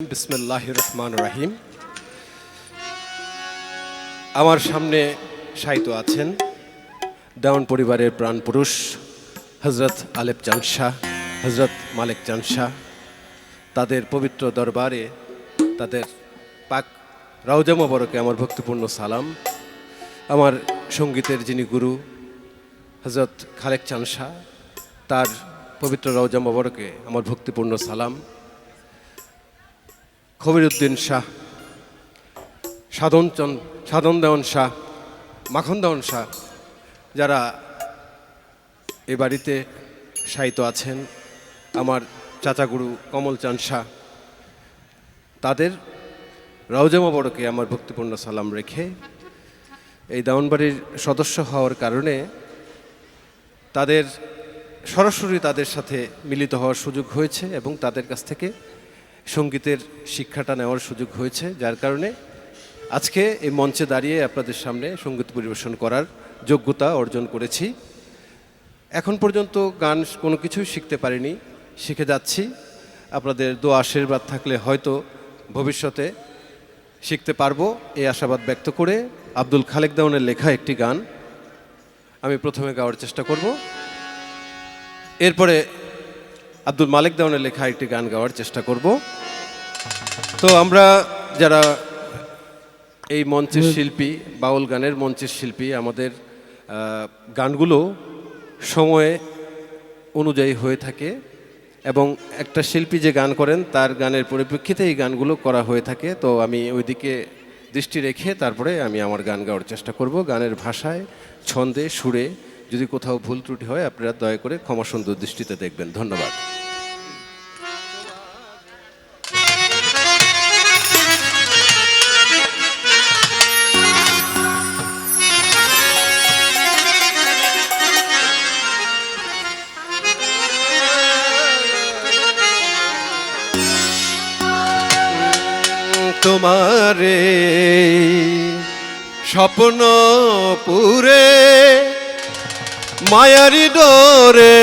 বিসমিল্লাহির রহমানির রহিম। আমার সামনে শায়িত আছেন দেওয়ান পরিবারের প্রাণপুরুষ হযরত আলেপ চাঁদ শাহ, হযরত মালেক চাঁদ শাহ। তাদের পবিত্র দরবারে তাদের পাক রওজা মোবারকে আমার ভক্তিপূর্ণ সালাম। আমার সঙ্গীতের যিনি গুরু হযরত খালেক চাঁদ শাহ, তার পবিত্র রওজা মোবারকে আমার ভক্তিপূর্ণ সালাম। খবিরউদ্দিন শাহ, সাধন দেওয়ান শাহ, মাখন দেওয়ান শাহ, যারা এ বাড়িতে শায়িত আছেন, আমার চাচাগুরু কমল চাঁদ শাহ, তাদের রওজা মোবারকে আমার ভক্তিপূর্ণ সালাম রেখে এই দেওয়ানবাড়ির সদস্য হওয়ার কারণে তাদের সরাসরি তাদের সাথে মিলিত হওয়ার সুযোগ হয়েছে এবং তাদের কাছ থেকে সঙ্গীতের শিক্ষাটা নেওয়ার সুযোগ হয়েছে, যার কারণে আজকে এই মঞ্চে দাঁড়িয়ে আপনাদের সামনে সঙ্গীত পরিবেশন করার যোগ্যতা অর্জন করেছি। এখন পর্যন্ত গান কোনো কিছুই শিখতে পারিনি, শিখে যাচ্ছি। আপনাদের দোয়া আশীর্বাদ থাকলে হয়তো ভবিষ্যতে শিখতে পারবো, এই আশাবাদ ব্যক্ত করে আব্দুল খালেক দেওয়ানের লেখা একটি গান আমি প্রথমে গাওয়ার চেষ্টা করব, এরপরে আব্দুল মালেক দেওয়ানের লেখা একটি গান গাওয়ার চেষ্টা করব। তো আমরা যারা এই মঞ্চের শিল্পী, বাউল গানের মঞ্চের শিল্পী, আমাদের গানগুলো সময়ে অনুযায়ী হয়ে থাকে এবং একটা শিল্পী যে গান করেন তার গানের পরিপ্রেক্ষিতে এই গানগুলো করা হয়ে থাকে। তো আমি ওইদিকে দৃষ্টি রেখে তারপরে আমি আমার গান গাওয়ার চেষ্টা করব। গানের ভাষায়, ছন্দে, সুরে যদি কোথাও ভুল ত্রুটি হয় আপনারা দয়া করে ক্ষমা সুন্দর দৃষ্টিতে দেখবেন। ধন্যবাদ। তোমারে স্বপ্ন পুরে মায়ারি ডোরে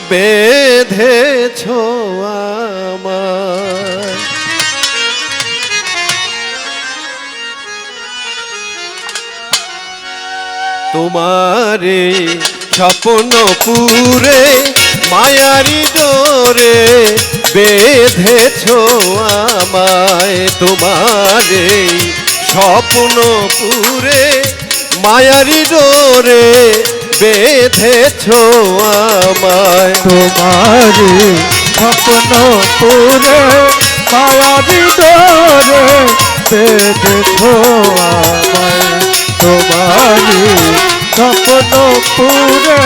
বেঁধেছ আমার, তোমারে স্বপ্ন পুরে মায়ারি ডোরে বেঁধেছ আমায়, তোমারে স্বপ্ন পুরে মায়ারি ডোরে বেঁধেছ আমায়, তোমারে স্বপ্ন পুরে মায়ারি ডোরে বেঁধেছ আমায়, তোমারে স্বপ্ন পুরে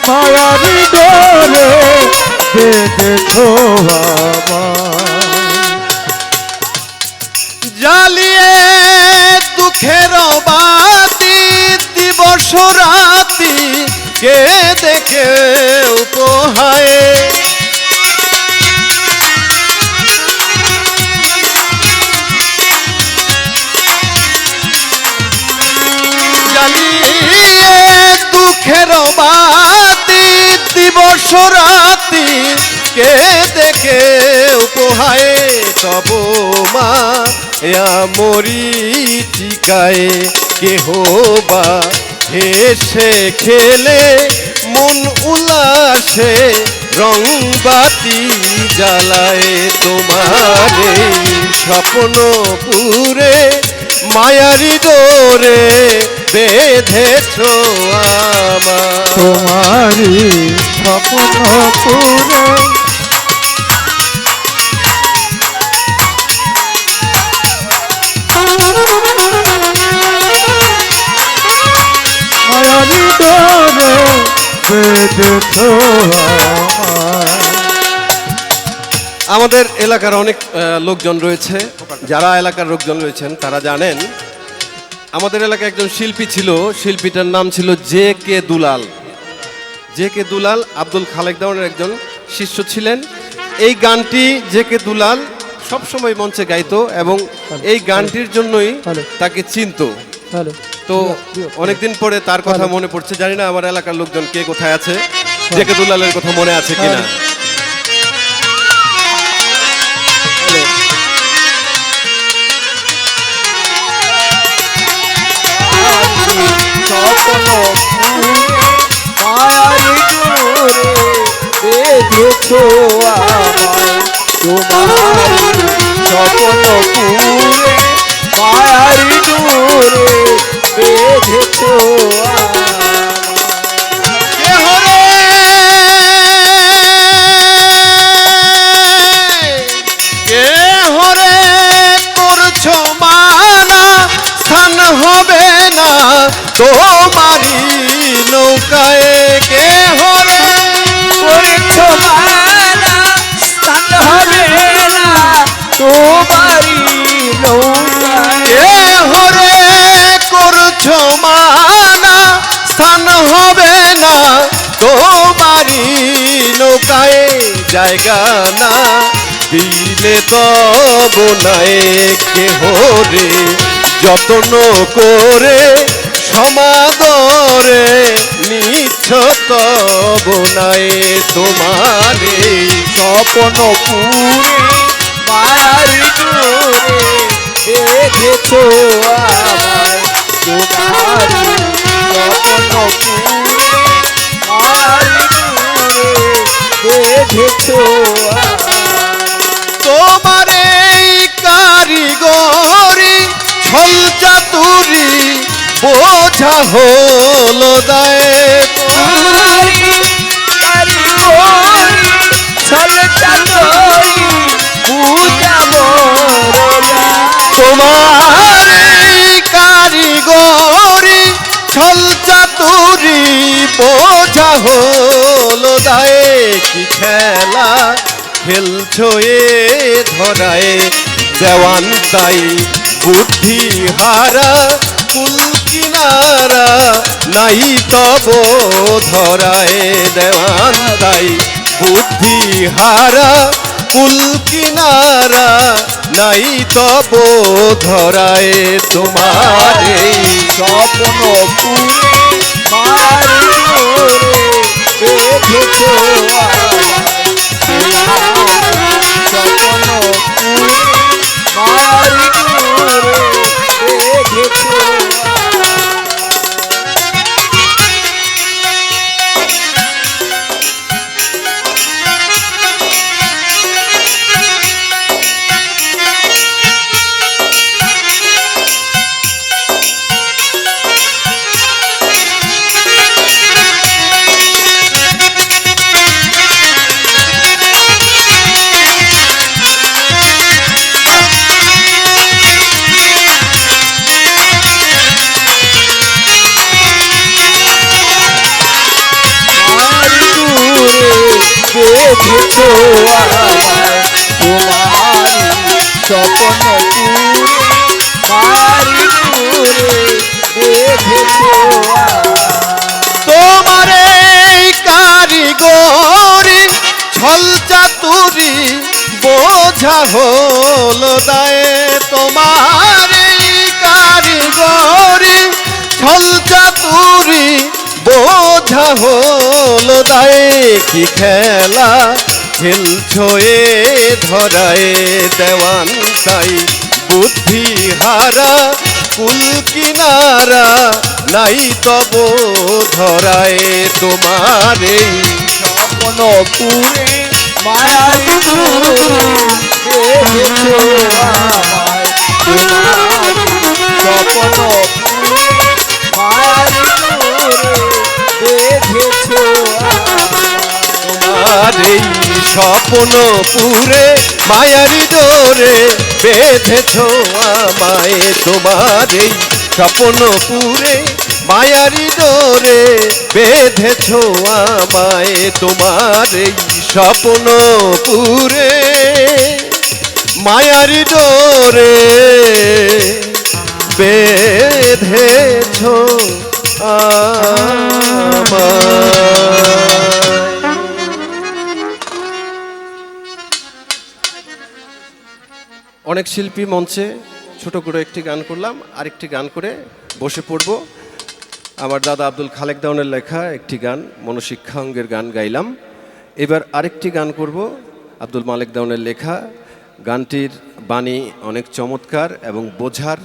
মায়ারি ডোরে বেঁধেছ আমায়। জ্বালিয়ে দুঃখের বাতি দিবস রাতি কে দেখে উপহায়ে, জ্বালিয়ে দুঃখের বাতি দিবস রাতি কে দেখে উপহায়ে, তব মা মরি টিকায় কেহ বা হেসে খেলে মন উল্লাসে রং বাতি জ্বালায়, তোমারে স্বপ্ন পুরে মায়ারি ডোরে বেঁধেছ আমার, তোমারি স্বপ্ন পুরে মায়ারি ডোরে বেঁধেছ আমায়। আমাদের এলাকার অনেক লোকজন রয়েছে, যারা এলাকার লোকজন রয়েছেন তারা জানেন আমাদের এলাকায় একজন শিল্পী ছিল, শিল্পীটার নাম ছিল জে কে দুলাল। জে কে দুলাল আব্দুল খালেক দেওয়ানের একজন শিষ্য ছিলেন। এই গানটি জে কে দুলাল সবসময় মঞ্চে গাইতো এবং এই গানটির জন্যই তাকে চিনতো। তো অনেকদিন পরে তার কথা মনে পড়ছে, জানি না আমার এলাকার লোকজন কে কোথায় আছে, জে কে দুলালের কথা মনে আছে কিনা। বেঁধেছো আমায় তোমার স্বপ্ন পুরে মায়ারি ডোরে বেঁধেছো হবে না তোমারি নৌকায় কে হরে করেছো মানা স্থান হবে না তোমারি নৌকায় কে হরে করছো মানা স্থান হবে না তোমারি নৌকায় জায়গা না দিলে তব নাই কে হরে যত্ন করে সমাদরে নিচ্ছ তব নাই তোমারে স্বপ্ন পুরে মায়ারি ডোরে বেঁধেছো আমায় তোমারি স্বপ্ন পুরে মায়ারি ডোরে বেঁধেছো তোমারে কারিগরি ছল চাতুরি বোঝা হলো দায় তোমারে কারিগরি ছল চাতুরি বোঝা হলো দায় কি খেলা খেলছো এ ধরায় দেওয়ান তাই বুদ্ধি হারা কুল কিনারা নাই তব ধরায় দেওয়ান তাই বুদ্ধি হারা কুল কিনারা নাই তব ধরায় তোমারে স্বপ্ন পুরে মায়ারি ডোরে বেঁধেছো স্বপ্ন পুরে মায়ারি ডোরে বেঁধেছো বেঁধেছো আমায় তোমারি স্বপ্ন পুরে মায়ারি ডোরে বেঁধেছো তোমারে কারিগরি ছল চাতুরি বোঝা হলো দায় তোমারে কারিগরি ছল চাতুরি বোঝা হলো দায় কি খেলা খেলছো এ ধরায় দেওয়ান তাই বুদ্ধি হারা কুল কিনারা নাই তব ধরায় তোমারে স্বপ্ন পুরে মায়ারি ডোরে বেঁধেছো আমায় তোমারি স্বপ্ন পুরে মায়ারি ডোরে বেঁধেছো তোমারে স্বপ্ন পুরে মায়ারি ডোরে বেঁধেছো আমায় তোমারে স্বপ্ন পুরে মায়ারি ডোরে বেঁধেছো আমায় তোমারে স্বপ্ন পুরে মায়ারি ডোরে বেঁধেছো আমায়। অনেক শিল্পী মঞ্চে ছোট করে একটি গান করলাম, আরেকটি গান করে বসে পড়ব। আমার দাদা আব্দুল খালেক দাউনের লেখা একটি গান মনশিক্ষা অঙ্গের গান গাইলাম। এবার আরেকটি গান করব আব্দুল মালেক দাউনের লেখা। গানটির বাণী অনেক চমৎকার এবং বোঝার